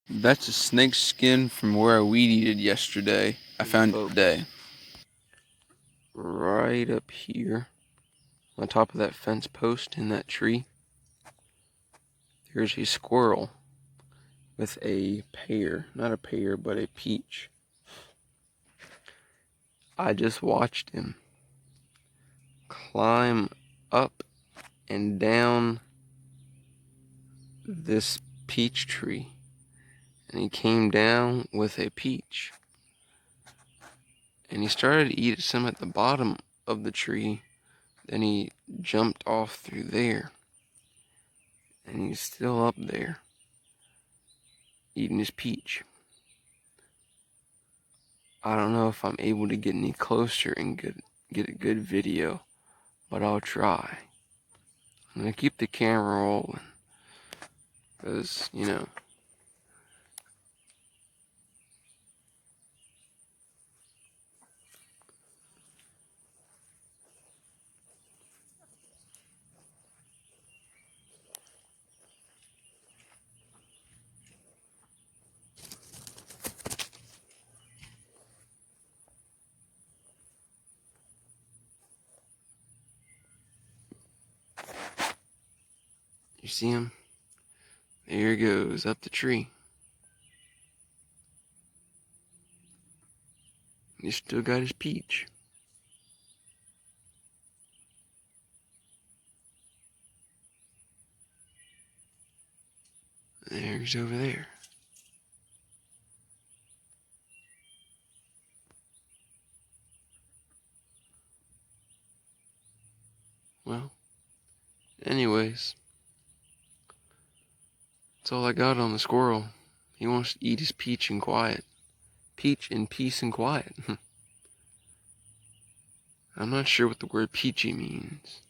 That's a snake skin from where I weed eated yesterday. I found it today. Right up here, on top of that fence post in that tree, there's a squirrel with a pear. Not a pear, but a peach. I just watched him climb up and down this peach tree. And he came down with a peach. And he started to eat some at the bottom of the tree. Then he jumped off through there. And he's still up there, eating his peach. I don't know if I'm able to get any closer and get a good video, but I'll try. I'm gonna keep the camera rolling, because, you see him? There he goes, up the tree. He's still got his peach. There he's over there. Well, anyways, that's all I got on the squirrel. He wants to eat his peach in quiet. Peach in peace and quiet. I'm not sure what the word peachy means.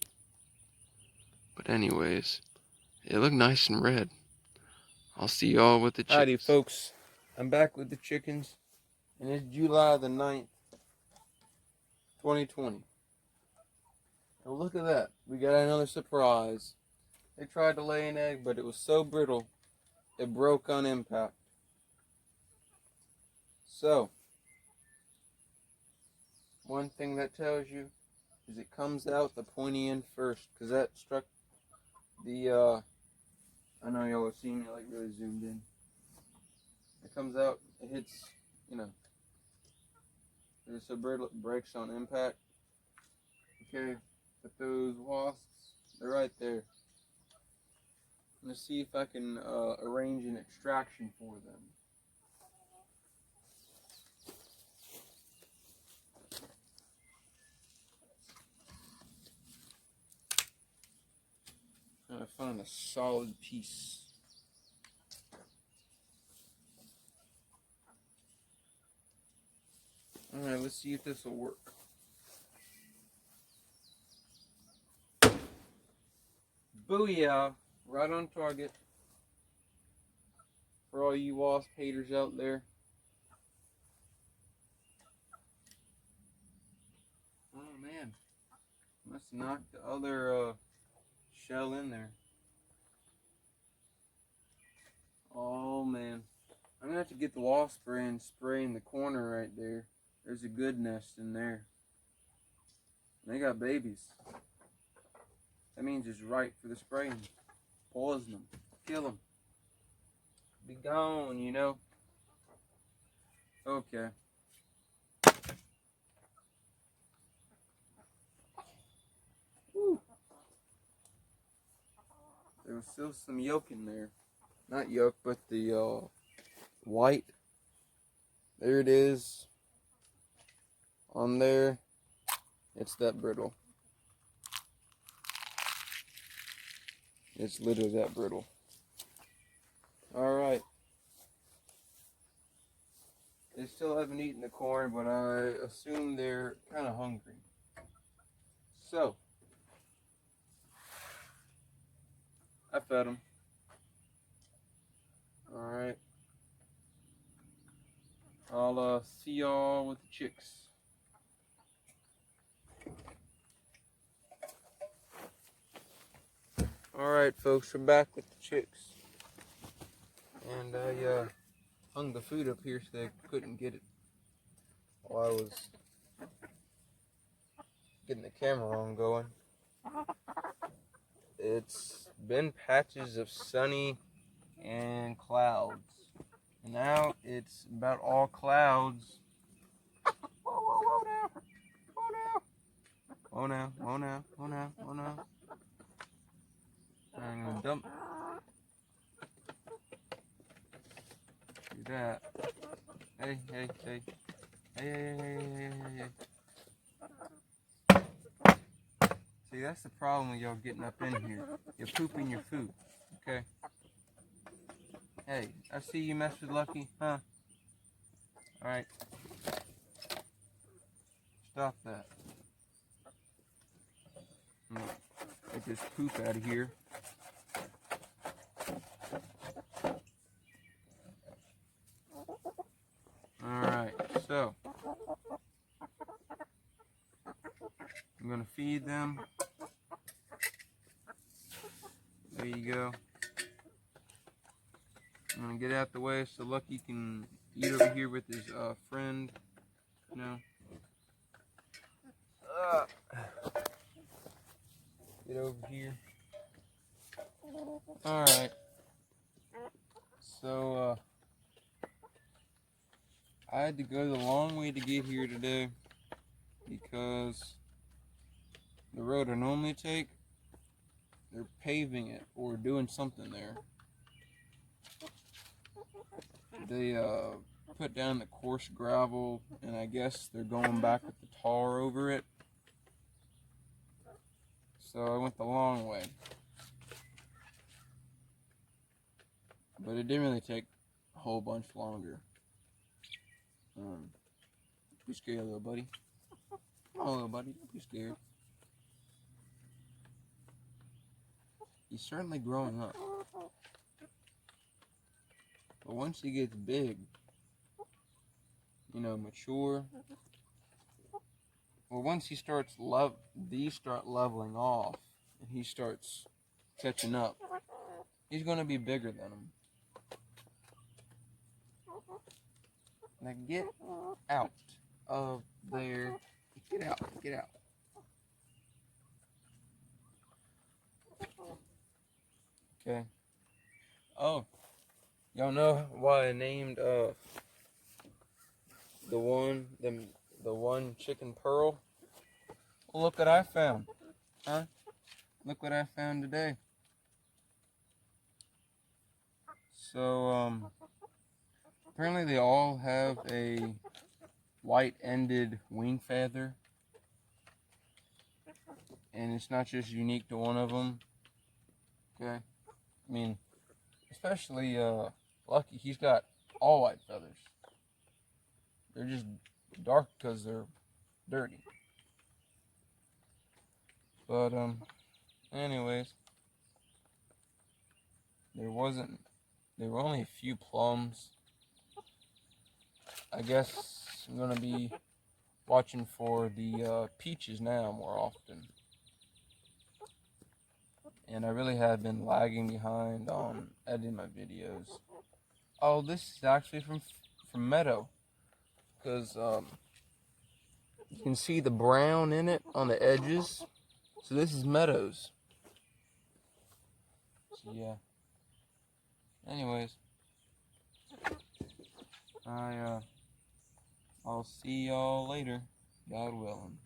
But anyways, it looked nice and red. I'll see y'all with the chickens. Howdy folks, I'm back with the chickens, and it's July the 9th, 2020. And look at that, we got another surprise. They tried to lay an egg, but it was so brittle, it broke on impact. So, one thing that tells you is it comes out the pointy end first, because that struck the, I know y'all are seeing it like really zoomed in. It comes out, it hits, it's so brittle it breaks on impact. Okay, but those wasps, they're right there. I'm gonna see if I can arrange an extraction for them. Gotta find a solid piece. Alright, let's see if this will work. Booyah! Right on target. For all you wasp haters out there. Oh man. Must knock the other shell in there. Oh man. I'm gonna have to get the wasp spray and spray in the corner right there. There's a good nest in there. And they got babies. That means it's right for the spraying. Poison them. Kill them. Be gone, Okay. Woo. There was still some yolk in there. Not yolk, but the white. There it is. On there. It's that brittle. It's literally that brittle. Alright. They still haven't eaten the corn, but I assume they're kind of hungry. So, I fed them. Alright. I'll see y'all with the chicks. Alright folks, we're back with the chicks. And hung the food up here so they couldn't get it while I was getting the camera on going. It's been patches of sunny and clouds. And now it's about all clouds. Whoa, whoa, whoa now. Whoa now. Whoa now, whoa now, whoa now, whoa now. I'm gonna dump. Do that. Hey, hey, hey. Hey, hey, hey, hey, hey, hey. See, that's the problem with y'all getting up in here. You're pooping your food, okay? Hey, I see you mess with Lucky, huh? Alright. Stop that. Get this poop out of here. Alright, so I'm gonna feed them. There you go. I'm gonna get out the way so Lucky can eat over here with his friend. You know. Get over here. Alright. So, I had to go the long way to get here today because the road I normally take, they're paving it or doing something there. They put down the coarse gravel and I guess they're going back with the tar over it. So I went the long way. But it didn't really take a whole bunch longer. Be scared, little buddy. Come on, little buddy. Don't be scared. He's certainly growing up. But once he gets big, you know, mature, or once he starts these start leveling off, and he starts catching up, he's going to be bigger than him. Now get out of there. Get out. Get out. Okay. Oh, y'all know why I named the one chicken Pearl? Well, look what I found. Huh? Look what I found today. So apparently they all have a white-ended wing feather, and it's not just unique to one of them. Okay, I mean, especially Lucky, he's got all white feathers. They're just dark because they're dirty. But anyways, there were only a few plums. I guess I'm gonna be watching for the peaches now more often. And I really have been lagging behind on editing my videos. Oh, this is actually from Meadow, because you can see the brown in it on the edges. So this is Meadows. So yeah. Anyways, I'll see y'all later, God willing.